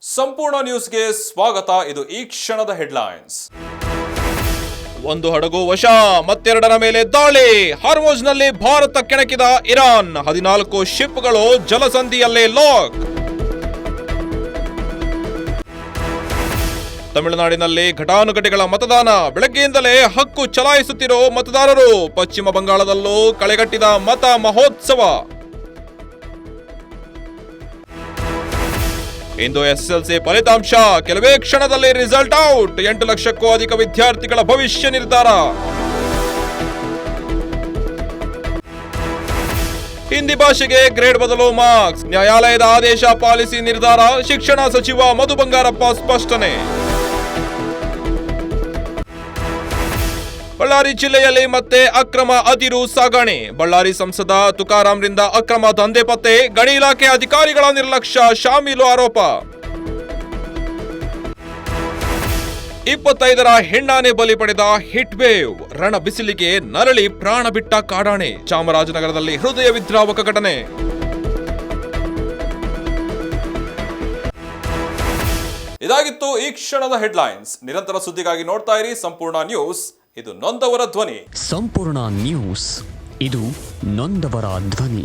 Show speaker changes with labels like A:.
A: ಸಂಪೂರ್ಣ ನ್ಯೂಸ್ಗೆ ಸ್ವಾಗತ. ಇದು ಈ ಕ್ಷಣದ ಹೆಡ್ಲೈನ್ಸ್. ಒಂದು ಹಡಗು ವಶ, ಮತ್ತೆರಡರ ಮೇಲೆ ದಾಳಿ. ಹಾರ್ಮುಜ್ನಲ್ಲಿ ಭಾರತ ಕೆಣಕಿದ ಇರಾನ್. 14 ಶಿಪ್ಗಳು ಜಲಸಂಧಿಯಲ್ಲೇ ಲಾಕ್. ತಮಿಳುನಾಡಿನಲ್ಲಿ ಘಟಾನುಘಟಿಗಳ ಮತದಾನ. ಬೆಳಗ್ಗೆಯಿಂದಲೇ ಹಕ್ಕು ಚಲಾಯಿಸುತ್ತಿರೋ ಮತದಾರರು. ಪಶ್ಚಿಮ ಬಂಗಾಳದಲ್ಲೂ ಕಳೆಗಟ್ಟಿದ ಮತ ಮಹೋತ್ಸವ. ಇಂದು ಎಸ್ಎಸ್ಎಲ್ಸಿ ಫಲಿತಾಂಶ. ಕೆಲವೇ ಕ್ಷಣದಲ್ಲಿ ರಿಸಲ್ಟ್ ಔಟ್. 8 ಲಕ್ಷಕ್ಕೂ ಅಧಿಕ ವಿದ್ಯಾರ್ಥಿಗಳ ಭವಿಷ್ಯ ನಿರ್ಧಾರ. ಹಿಂದಿ ಭಾಷೆಗೆ ಗ್ರೇಡ್ ಬದಲು ಮಾರ್ಕ್ಸ್. ನ್ಯಾಯಾಲಯದ ಆದೇಶ ಪಾಲಿಸಿ ನಿರ್ಧಾರ. ಶಿಕ್ಷಣ ಸಚಿವ ಮಧು ಬಂಗಾರಪ್ಪ ಸ್ಪಷ್ಟನೆ. ಬಳ್ಳಾರಿ ಜಿಲ್ಲೆಯಲ್ಲಿ ಮತ್ತೆ ಅಕ್ರಮ ಅದಿರು ಸಾಗಣೆ. ಬಳ್ಳಾರಿ ಸಂಸದ ತುಕಾರಾಂರಿಂದ ಅಕ್ರಮ ದಂಧೆ ಪತ್ತೆ. ಗಣಿ ಇಲಾಖೆ ಅಧಿಕಾರಿಗಳ ನಿರ್ಲಕ್ಷ್ಯ ಶಾಮೀಲು ಆರೋಪ. 25ರ ಹೆಣ್ಣಾನೆ ಬಲಿ ಪಡೆದ ಹಿಟ್ ವೇವ್. ರಣ ಬಿಸಿಲಿಗೆ ನರಳಿ ಪ್ರಾಣ ಬಿಟ್ಟ ಕಾಡಾಣೆ. ಚಾಮರಾಜನಗರದಲ್ಲಿ ಹೃದಯ ವಿದ್ರಾವಕ ಘಟನೆ. ಇದಾಗಿತ್ತು ಈ ಕ್ಷಣದ ಹೆಡ್ಲೈನ್ಸ್. ನಿರಂತರ ಸುದ್ದಿಗಾಗಿ ನೋಡ್ತಾ ಇರಿ ಸಂಪೂರ್ಣ ನ್ಯೂಸ್. ಇದು ನೊಂದವರ ಧ್ವನಿ.
B: ಸಂಪೂರ್ಣ ನ್ಯೂಸ್, ಇದು ನೊಂದವರ ಧ್ವನಿ.